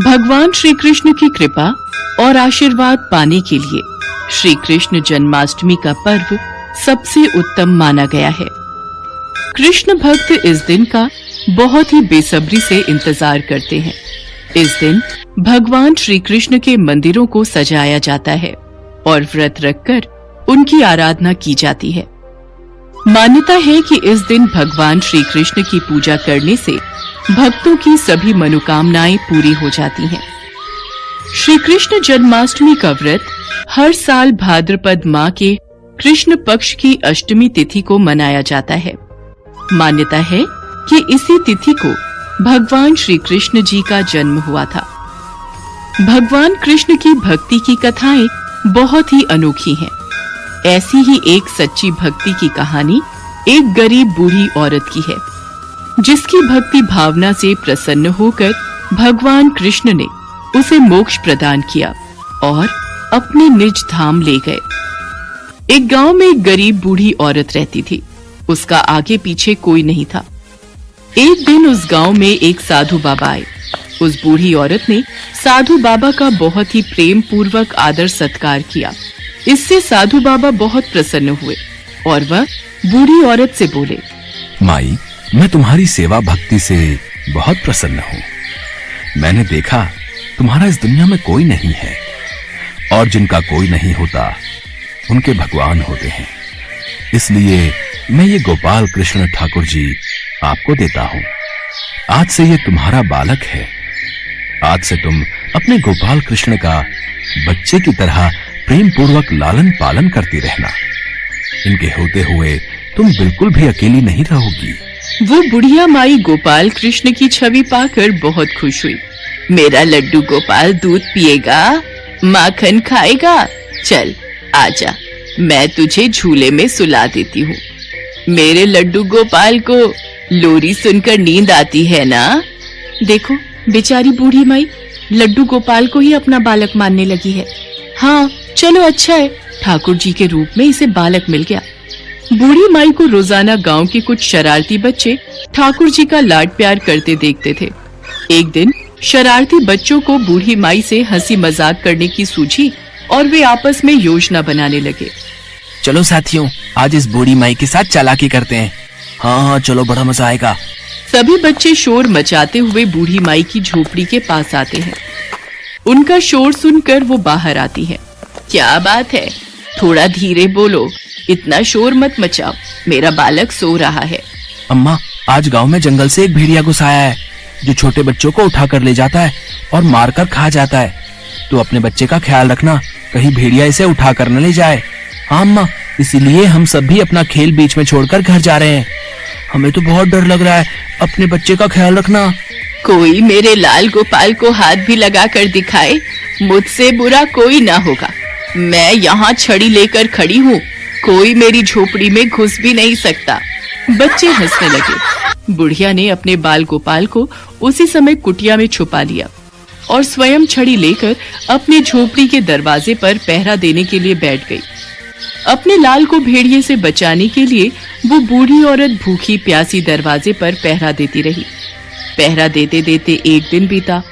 भगवान श्री कृष्ण की कृपा और आशीर्वाद पाने के लिए श्री कृष्ण जन्माष्टमी का पर्व सबसे उत्तम माना गया है। कृष्ण भक्त इस दिन का बहुत ही बेसब्री से इंतजार करते हैं। इस दिन भगवान श्री कृष्ण के मंदिरों को सजाया जाता है और व्रत रखकर उनकी आराधना की जाती है। मान्यता है कि इस दिन भगवान श्री कृष्ण की पूजा करने से भक्तों की सभी मनोकामनाएं पूरी हो जाती हैं। श्री कृष्ण जन्माष्टमी का व्रत हर साल भाद्रपद माह के कृष्ण पक्ष की अष्टमी तिथि को मनाया जाता है। मान्यता है कि इसी तिथि को भगवान श्री कृष्ण जी का जन्म हुआ था। भगवान कृष्ण की भक्ति की कथाएं बहुत ही अनोखी हैं। ऐसी ही एक सच्ची भक्ति की कहानी एक गरीब बूढ़ी औरत की है, जिसकी भक्ति भावना से प्रसन्न होकर भगवान कृष्ण ने उसे मोक्ष प्रदान किया और अपने निज धाम ले गए। एक गांव में एक गरीब बूढ़ी औरत रहती थी। उसका आगे पीछे कोई नहीं था। एक दिन उस गांव में एक साधु बाबा आए। उस बूढ़ी औरत ने साधु बाबा का बहुत ही प्रेम पूर्वक आदर सत्कार किया। इससे साधु बाबा बहुत प्रसन्न हुए और वह बूढ़ी औरत से बोले, माई, मैं तुम्हारी सेवा भक्ति से बहुत प्रसन्न हूँ। मैंने देखा तुम्हारा इस दुनिया में कोई नहीं है और जिनका कोई नहीं होता उनके भगवान होते हैं। इसलिए मैं ये गोपाल कृष्ण ठाकुर जी आपको देता हूँ। आज से ये तुम्हारा बालक है। आज से तुम अपने गोपाल कृष्ण का बच्चे की तरह प्रेम पूर्वक लालन पालन करती रहना। इनके होते हुए तुम बिल्कुल भी अकेली नहीं रहोगी। वो बुढ़िया माई गोपाल कृष्ण की छवि पाकर बहुत खुश हुई। मेरा लड्डू गोपाल दूध पिएगा, माखन खाएगा। चल आजा, मैं तुझे झूले में सुला देती हूँ। मेरे लड्डू गोपाल को लोरी सुनकर नींद आती है ना? देखो बेचारी बूढ़ी माई लड्डू गोपाल को ही अपना बालक मानने लगी है। हाँ चलो, अच्छा है, ठाकुर जी के रूप में इसे बालक मिल गया। बूढ़ी माई को रोजाना गांव के कुछ शरारती बच्चे ठाकुर जी का लाड प्यार करते देखते थे। एक दिन शरारती बच्चों को बूढ़ी माई से हंसी मजाक करने की सूझी और वे आपस में योजना बनाने लगे। चलो साथियों, आज इस बूढ़ी माई के साथ चालाकी करते हैं। हाँ चलो, बड़ा मजा आएगा। सभी बच्चे शोर मचाते हुए बूढ़ी माई की झोपड़ी के पास आते हैं। उनका शोर सुनकर वो बाहर आती है। क्या बात है, थोड़ा धीरे बोलो, इतना शोर मत मचाओ, मेरा बालक सो रहा है। अम्मा, आज गांव में जंगल से एक भेड़िया घुस आया है जो छोटे बच्चों को उठा कर ले जाता है और मारकर खा जाता है। तो अपने बच्चे का ख्याल रखना, कहीं भेड़िया इसे उठा कर न ले जाए। हाँ अम्मा, इसीलिए हम सब भी अपना खेल बीच में छोड़कर घर जा रहे हैं। हमें तो बहुत डर लग रहा है, अपने बच्चे का ख्याल रखना। कोई मेरे लाल गोपाल को हाथ भी लगा कर दिखाए, मुझसे बुरा कोई ना होगा। मैं यहाँ छड़ी लेकर खड़ी हूँ, कोई मेरी झोपड़ी में घुस भी नहीं सकता। बच्चे हंसने लगे। बुढ़िया ने अपने बाल गोपाल को उसी समय कुटिया में छुपा लिया और स्वयं छड़ी लेकर अपनी झोपड़ी के दरवाजे पर पहरा देने के लिए बैठ गई। अपने लाल को भेड़िए से बचाने के लिए वो बूढ़ी औरत भूखी प्यासी दरवाजे पर पहरा देती रही। पहरा देते देते एक दिन बीता,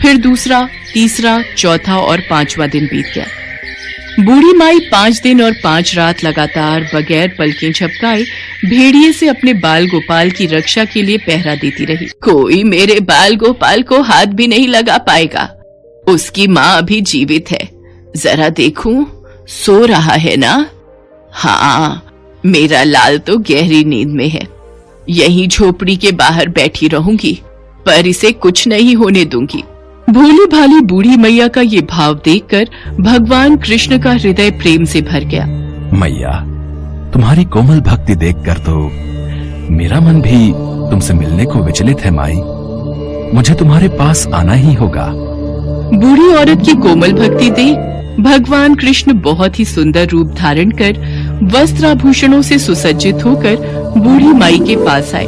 फिर दूसरा, तीसरा, चौथा और पांचवा दिन बीत गया। बूढ़ी माई 5 दिन और 5 रात लगातार बगैर पलकें झपकाए भेड़िए से अपने बाल गोपाल की रक्षा के लिए पहरा देती रही। कोई मेरे बाल गोपाल को हाथ भी नहीं लगा पाएगा। उसकी माँ अभी जीवित है, जरा देखूं, सो रहा है ना? हाँ, मेरा लाल तो गहरी नींद में है। यहीं झोपड़ी के बाहर बैठी रहूंगी, पर इसे कुछ नहीं होने दूंगी। भोली भाली बूढ़ी मैया का ये भाव देखकर भगवान कृष्ण का हृदय प्रेम से भर गया। मैया, तुम्हारी कोमल भक्ति देखकर तो मेरा मन भी तुमसे मिलने को विचलित है। माई, मुझे तुम्हारे पास आना ही होगा। बूढ़ी औरत की कोमल भक्ति देख भगवान कृष्ण बहुत ही सुंदर रूप धारण कर वस्त्राभूषणों से सुसज्जित होकर बूढ़ी माई के पास आए।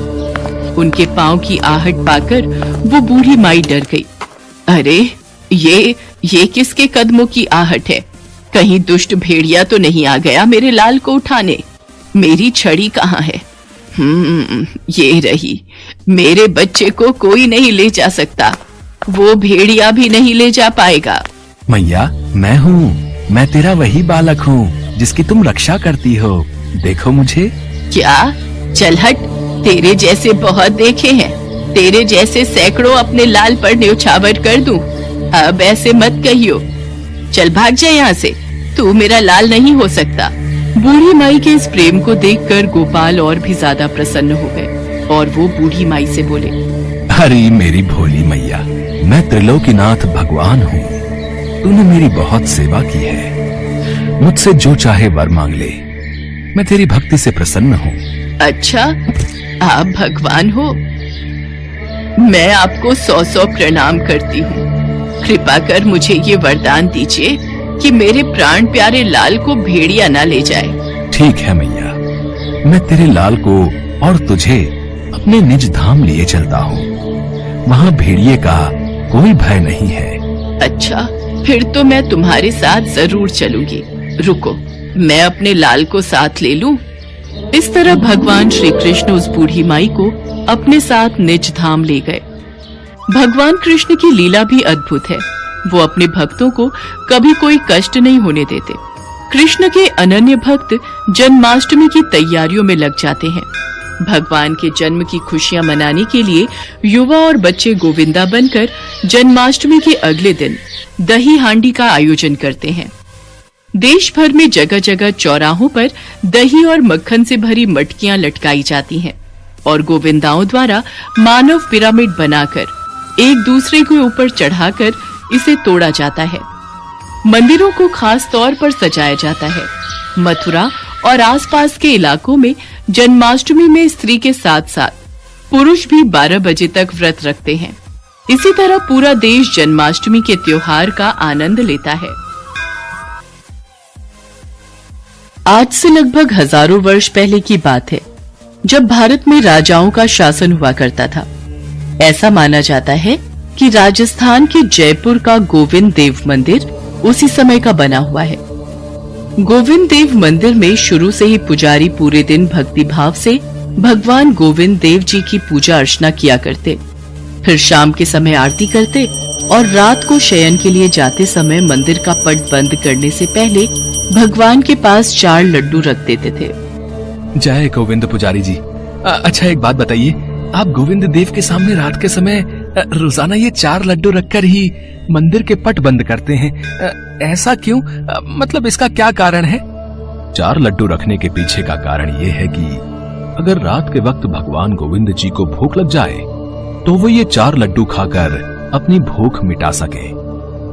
उनके पांव की आहट पाकर वो बूढ़ी माई डर गई। अरे ये किसके कदमों की आहट है? कहीं दुष्ट भेड़िया तो नहीं आ गया मेरे लाल को उठाने? मेरी छड़ी कहाँ है? ये रही। मेरे बच्चे को कोई नहीं ले जा सकता। वो भेड़िया भी नहीं ले जा पाएगा। मैया, मैं हूँ, मैं तेरा वही बालक हूँ जिसकी तुम रक्षा करती हो। देखो मुझे। क्या? चल हट, तेरे जैसे बहुत देखे हैं, तेरे जैसे सैकड़ों अपने लाल पर न्यौछावर कर दूं। अब ऐसे मत कहियो, चल भाग जा यहाँ से, तू मेरा लाल नहीं हो सकता। बूढ़ी माई के इस प्रेम को देखकर गोपाल और भी ज्यादा प्रसन्न हो गए और वो बूढ़ी माई से बोले, अरे मेरी भोली मैया, मैं त्रिलोकीनाथ भगवान हूँ। तूने मेरी बहुत सेवा की है, मुझसे जो चाहे वर मांग ले, मैं तेरी भक्ति से प्रसन्न हूँ। अच्छा, आप भगवान हो? मैं आपको 100 प्रणाम करती हूँ। कृपा कर मुझे ये वरदान दीजिए कि मेरे प्राण प्यारे लाल को भेड़िया ना ले जाए। ठीक है मैया, मैं तेरे लाल को और तुझे अपने निज धाम लिए चलता हूँ। वहाँ भेड़िए का कोई भय नहीं है। अच्छा, फिर तो मैं तुम्हारे साथ जरूर चलूंगी। रुको, मैं अपने लाल को साथ ले लूं। इस तरह भगवान श्री कृष्ण उस बूढ़ी माई को अपने साथ निज धाम ले गए। भगवान कृष्ण की लीला भी अद्भुत है। वो अपने भक्तों को कभी कोई कष्ट नहीं होने देते। कृष्ण के अनन्य भक्त जन्माष्टमी की तैयारियों में लग जाते हैं। भगवान के जन्म की खुशियां मनाने के लिए युवा और बच्चे गोविंदा बनकर जन्माष्टमी के अगले दिन दही हांडी का आयोजन करते हैं। देश भर में जगह जगह चौराहों पर दही और मक्खन से भरी मटकियां लटकाई जाती हैं और गोविंदाओं द्वारा मानव पिरामिड बनाकर एक दूसरे के ऊपर चढ़ाकर इसे तोड़ा जाता है। मंदिरों को खास तौर पर सजाया जाता है। मथुरा और आसपास के इलाकों में जन्माष्टमी में स्त्री के साथ साथ पुरुष भी 12 बजे तक व्रत रखते हैं। इसी तरह पूरा देश जन्माष्टमी के त्योहार का आनंद लेता है। आज से लगभग हजारों वर्ष पहले की बात है, जब भारत में राजाओं का शासन हुआ करता था। ऐसा माना जाता है कि राजस्थान के जयपुर का गोविंद देव मंदिर उसी समय का बना हुआ है। गोविंद देव मंदिर में शुरू से ही पुजारी पूरे दिन भक्ति भाव से भगवान गोविंद देव जी की पूजा अर्चना किया करते, फिर शाम के समय आरती करते और रात को शयन के लिए जाते समय मंदिर का पट बंद करने से पहले भगवान के पास 4 लड्डू रख देते थे। जय गोविंद पुजारी जी। अच्छा, एक बात बताइए, आप गोविंद देव के सामने रात के समय रोजाना ये 4 लड्डू रखकर ही मंदिर के पट बंद करते हैं, ऐसा क्यों? मतलब इसका क्या कारण है? 4 लड्डू रखने के पीछे का कारण ये है कि अगर रात के वक्त भगवान गोविंद जी को भूख लग जाए तो वो ये 4 लड्डू खाकर अपनी भूख मिटा सके।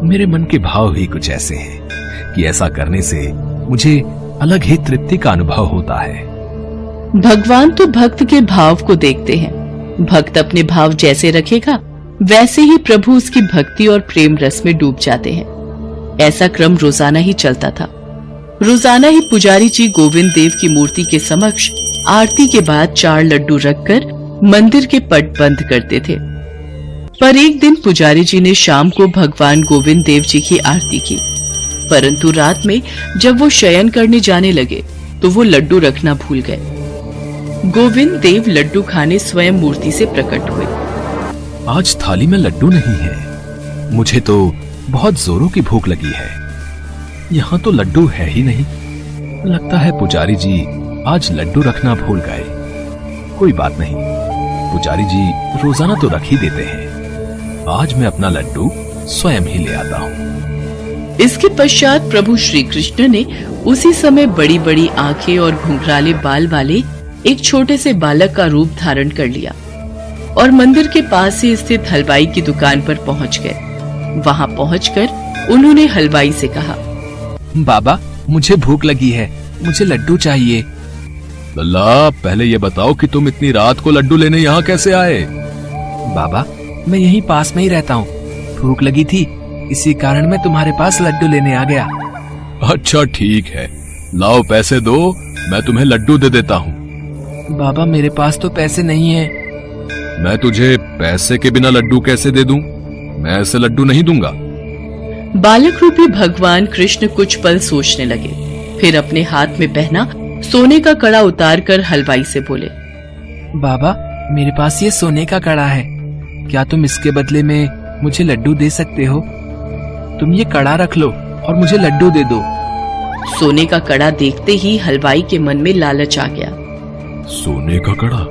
मेरे मन के भाव ही कुछ ऐसे हैं कि ऐसा करने से मुझे अलग ही तृप्ति का अनुभव होता है। भगवान तो भक्त के भाव को देखते हैं। भक्त अपने भाव जैसे रखेगा वैसे ही प्रभु उसकी भक्ति और प्रेम रस में डूब जाते हैं। ऐसा क्रम रोजाना ही चलता था। रोजाना ही पुजारी जी गोविंद देव की मूर्ति के समक्ष आरती के बाद 4 लड्डू रखकर मंदिर के पट बंद करते थे। पर एक दिन पुजारी जी ने शाम को भगवान गोविंद देव जी की आरती की, परंतु रात में जब वो शयन करने जाने लगे तो वो लड्डू रखना भूल गए। गोविंद देव लड्डू खाने स्वयं मूर्ति से प्रकट हुए। आज थाली में लड्डू नहीं है, मुझे तो बहुत जोरों की भूख लगी है। यहाँ तो लड्डू है ही नहीं। लगता है पुजारी जी आज लड्डू रखना भूल गए। कोई बात नहीं, पुजारी जी रोजाना तो रख ही देते हैं। आज मैं अपना लड्डू स्वयं ही ले आता हूँ। इसके पश्चात प्रभु श्री कृष्ण ने उसी समय बड़ी बड़ी आंखें और घुंघराले बाल वाले एक छोटे से बालक का रूप धारण कर लिया और मंदिर के पास ही स्थित हलवाई की दुकान पर पहुंच गए। वहां पहुंचकर उन्होंने हलवाई से कहा, बाबा मुझे भूख लगी है, मुझे लड्डू चाहिए। लल्ला, पहले ये बताओ कि तुम इतनी रात को लड्डू लेने यहाँ कैसे आए? बाबा मैं यहीं पास में ही रहता हूँ, भूख लगी थी इसी कारण मैं तुम्हारे पास लड्डू लेने आ गया। अच्छा ठीक है, लाओ पैसे दो, मैं तुम्हें लड्डू दे देता हूँ। बाबा मेरे पास तो पैसे नहीं है। मैं तुझे पैसे के बिना लड्डू कैसे दे दूं? मैं ऐसे लड्डू नहीं दूंगा। बालक रूपी भगवान कृष्ण कुछ पल सोचने लगे, फिर अपने हाथ में पहना सोने का कड़ा उतारकर हलवाई से बोले, बाबा मेरे पास ये सोने का कड़ा है, क्या तुम इसके बदले में मुझे लड्डू दे सकते हो? तुम ये कड़ा रख लो और मुझे लड्डू दे दो। सोने का कड़ा देखते ही हलवाई के मन में लालच आ गया। सोने का कड़ा?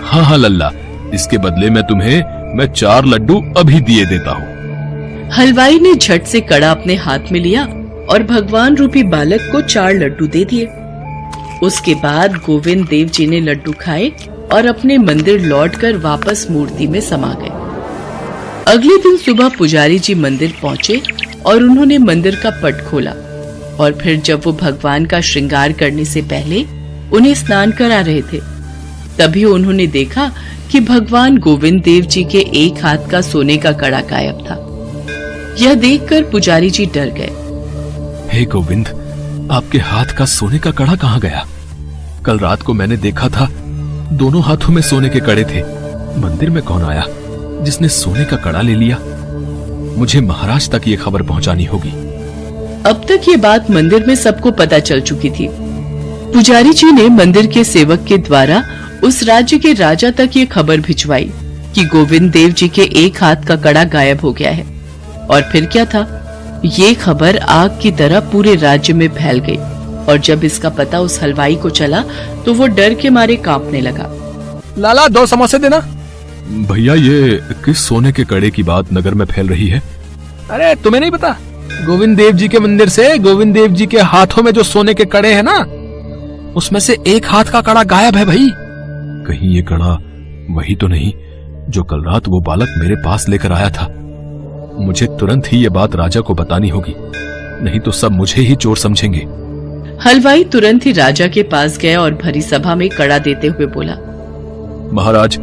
हाँ हाँ लल्ला, इसके बदले मैं 4 लड्डू अभी दिए देता हूँ। हलवाई ने झट से कड़ा अपने हाथ में लिया और भगवान रूपी बालक को 4 लड्डू दे दिए। उसके बाद गोविंद देव जी ने लड्डू खाए और अपने मंदिर लौटकर वापस मूर्ति में समा गए। अगले दिन सुबह पुजारी जी मंदिर पहुंचे और उन्होंने मंदिर का पट खोला और फिर जब वो भगवान का श्रृंगार करने से पहले उन्हें स्नान करा रहे थे, तभी उन्होंने देखा कि भगवान गोविंद देव जी के एक हाथ का सोने का कड़ा गायब था। यह देखकर पुजारी जी डर गए। हे गोविंद, आपके हाथ का सोने का कड़ा कहाँ गया? कल रात को मैंने देखा था, दोनों हाथों में सोने के कड़े थे। मंदिर में कौन आया जिसने सोने का कड़ा ले लिया? मुझे महाराज तक ये खबर पहुंचानी होगी। अब तक ये बात मंदिर में सबको पता चल चुकी थी। पुजारी जी ने मंदिर के सेवक के द्वारा उस राज्य के राजा तक ये खबर भिजवाई कि गोविंद देव जी के एक हाथ का कड़ा गायब हो गया है। और फिर क्या था, ये खबर आग की तरह पूरे राज्य में फैल गई और जब इसका पता उस हलवाई को चला तो वो डर के मारे कांपने लगा। लाला 2 समोसे देना। भैया, ये किस सोने के कड़े की बात नगर में फैल रही है? अरे तुम्हें नहीं पता? गोविंद देव जी के मंदिर से गोविंद देव जी के हाथों में जो सोने के कड़े हैं ना, उसमें से एक हाथ का कड़ा गायब है भाई। कहीं ये कड़ा वही तो नहीं जो कल रात वो बालक मेरे पास लेकर आया था? मुझे तुरंत ही ये बात राजा को बतानी होगी, नहीं तो सब मुझे ही चोर समझेंगे। हलवाई तुरंत ही राजा के पास गया और भरी सभा में कड़ा देते हुए बोला, महाराज,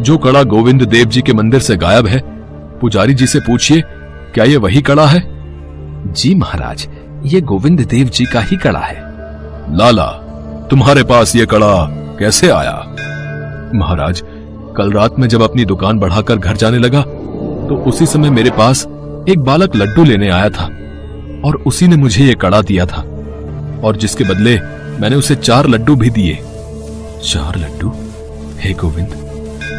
जो कड़ा गोविंद देव जी के मंदिर से गायब है, पुजारी जी से पूछिए, क्या ये वही कड़ा है? जी महाराज, ये गोविंद देव जी का ही कड़ा है। लाला, तुम्हारे पास ये कड़ा कैसे आया? महाराज, कल रात में जब अपनी दुकान बढ़ाकर घर जाने लगा तो उसी समय मेरे पास एक बालक लड्डू लेने आया था और उसी ने मुझे ये कड़ा दिया था और जिसके बदले मैंने उसे 4 लड्डू भी दिए। 4 लड्डू? हे गोविंद,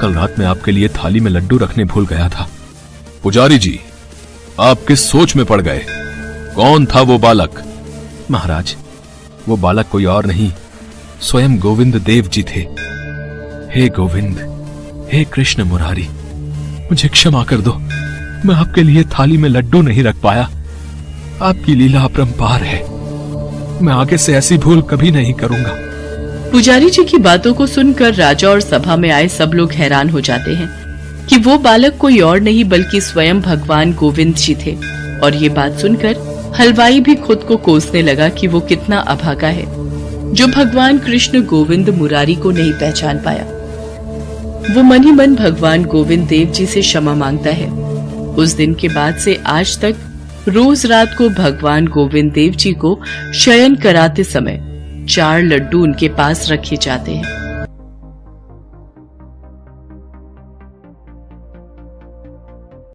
कल रात में आपके लिए थाली में लड्डू रखने भूल गया था। पुजारी जी, आप किस सोच में पड़ गए? कौन था वो बालक? महाराज, वो बालक कोई और नहीं, स्वयं गोविंद देव जी थे। हे गोविंद, हे कृष्ण मुरारी, मुझे क्षमा कर दो, मैं आपके लिए थाली में लड्डू नहीं रख पाया। आपकी लीला अपरंपार है, मैं आगे से ऐसी भूल कभी नहीं करूंगा। पुजारी जी की बातों को सुनकर राजा और सभा में आए सब लोग हैरान हो जाते हैं कि वो बालक कोई और नहीं बल्कि स्वयं भगवान गोविंद जी थे। और ये बात सुनकर हलवाई भी खुद को कोसने लगा कि वो कितना अभागा है जो भगवान कृष्ण गोविंद मुरारी को नहीं पहचान पाया। वो मन ही मन भगवान गोविंद देव जी से क्षमा मांगता है। उस दिन के बाद से आज तक रोज रात को भगवान गोविंद देव जी को शयन कराते समय 4 लड्डू उनके पास रखे जाते हैं।